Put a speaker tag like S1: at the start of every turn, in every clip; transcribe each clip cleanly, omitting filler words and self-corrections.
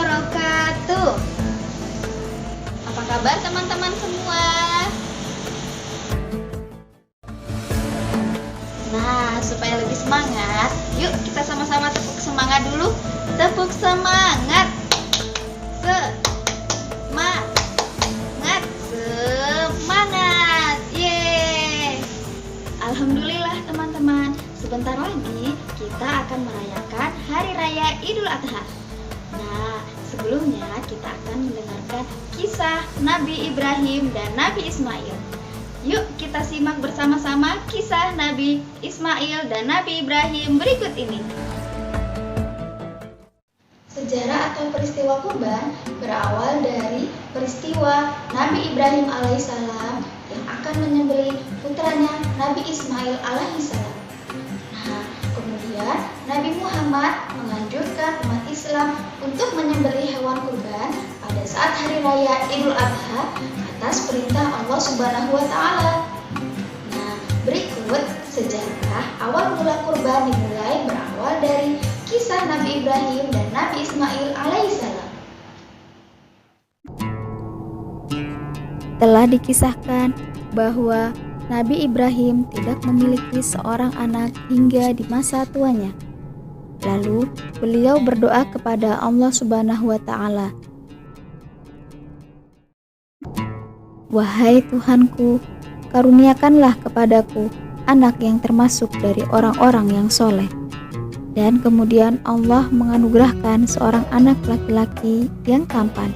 S1: wabarakatuh. Apa kabar teman-teman semua? Nah, supaya lebih semangat, yuk kita sama-sama tepuk semangat dulu. Tepuk semangat. Semangat. Semangat. Yeay. Alhamdulillah teman-teman, sebentar lagi kita akan merayakan Hari Raya Idul Adha. Nah, sebelumnya kita akan mendengarkan kisah Nabi Ibrahim dan Nabi Ismail. Yuk kita simak bersama-sama kisah Nabi Ismail dan Nabi Ibrahim berikut ini. Sejarah atau peristiwa kurban berawal dari peristiwa Nabi Ibrahim alaihissalam yang akan menyembelih putranya Nabi Ismail alaihissalam. Nah, kemudian Nabi Muhammad menganjurkan umat Islam untuk menyembelih hewan kurban pada saat Hari Raya Idul Adha atas perintah Allah Subhanahu wa Ta'ala. Nah, berikut sejarah awal mula kurban dimulai berawal dari kisah Nabi Ibrahim dan Nabi Ismail alaihissalam.
S2: Telah dikisahkan bahwa Nabi Ibrahim tidak memiliki seorang anak hingga di masa tuanya. Lalu beliau berdoa kepada Allah Subhanahu wa Ta'ala, "Wahai Tuhanku, karuniakanlah kepadaku anak yang termasuk dari orang-orang yang soleh." Dan kemudian Allah menganugerahkan seorang anak laki-laki yang tampan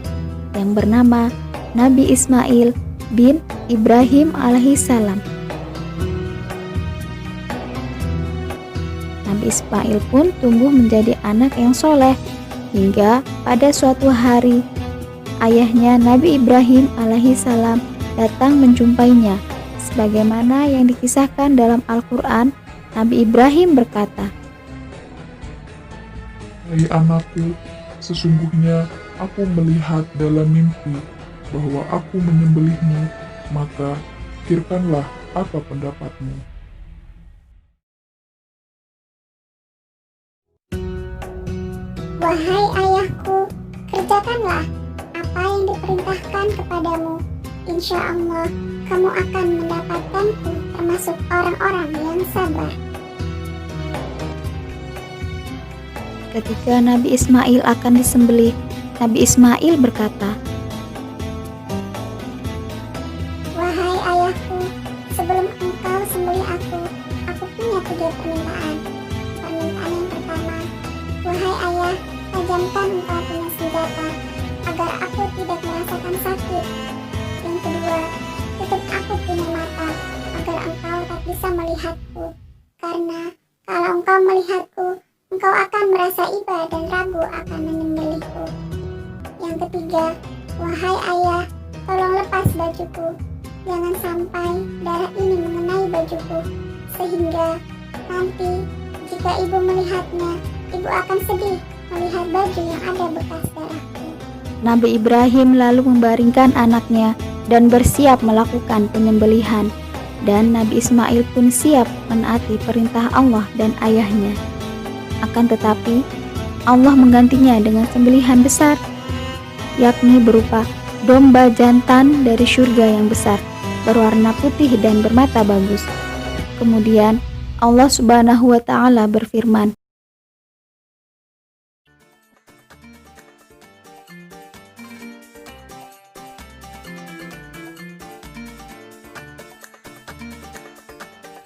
S2: yang bernama Nabi Ismail bin Ibrahim alaihissalam. Nabi Ismail pun tumbuh menjadi anak yang soleh hingga pada suatu hari ayahnya Nabi Ibrahim alaihissalam datang menjumpainya. Sebagaimana yang dikisahkan dalam Al-Quran, Nabi Ibrahim berkata,
S3: "Hai anakku, sesungguhnya aku melihat dalam mimpi bahwa aku menyembelihmu, maka pikirkanlah apa pendapatmu."
S4: Wahai ayahku, kerjakanlah apa yang diperintahkan kepadamu. Insya Allah, kamu akan mendapatkanku termasuk orang-orang yang sabar.
S2: Ketika Nabi Ismail akan disembelih, Nabi Ismail berkata,
S4: Wahai ayahku, sebelum engkau sembelih aku punya 3 permintaan. Permintaan yang pertama, wahai ayah, tajamkan engkau punya senjata, agar aku tidak merasakan sakit. Yang kedua, tutup aku punya mata, agar engkau tak bisa melihatku. Karena kalau engkau melihatku, engkau akan merasa iba dan ragu akan menyembelihku. Yang ketiga, wahai ayah, tolong lepas bajuku. Jangan sampai darah ini mengenai bajuku, sehingga nanti jika ibu melihatnya, ibu akan sedih melihat baju yang ada bekas darahku.
S2: Nabi Ibrahim lalu membaringkan anaknya dan bersiap melakukan penyembelihan. Dan Nabi Ismail pun siap menaati perintah Allah dan ayahnya. Akan tetapi, Allah menggantinya dengan sembelihan besar, yakni berupa domba jantan dari surga yang besar, berwarna putih dan bermata bagus. Kemudian Allah Subhanahu wa Ta'ala berfirman,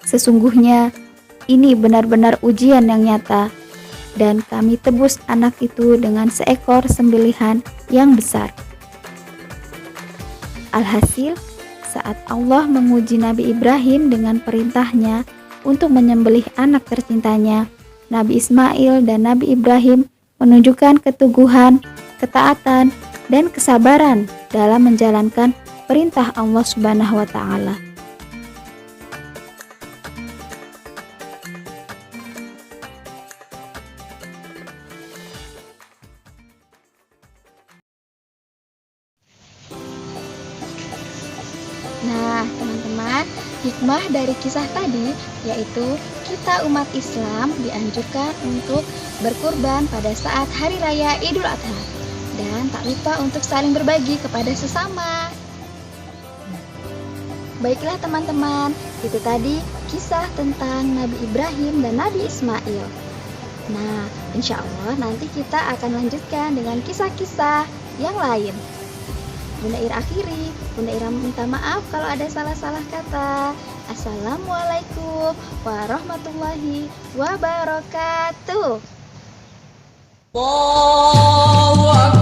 S2: "Sesungguhnya ini benar-benar ujian yang nyata, dan kami tebus anak itu dengan seekor sembelihan yang besar." Alhasil, saat Allah menguji Nabi Ibrahim dengan perintahnya untuk menyembelih anak tercintanya, Nabi Ismail dan Nabi Ibrahim menunjukkan keteguhan, ketaatan, dan kesabaran dalam menjalankan perintah Allah Subhanahu wa Ta'ala.
S1: Nah, teman-teman, hikmah dari kisah tadi yaitu kita umat Islam dianjurkan untuk berkurban pada saat Hari Raya Idul Adha.
S2: dan tak lupa untuk saling berbagi kepada sesama. Baiklah teman-teman, itu tadi kisah tentang Nabi Ibrahim dan Nabi Ismail. Nah, insya Allah nanti kita akan lanjutkan dengan kisah-kisah yang lain. Bunda Ira akhiri, Bunda Ira minta maaf kalau ada salah-salah kata. Assalamualaikum warahmatullahi wabarakatuh.
S5: Allahu Akbar.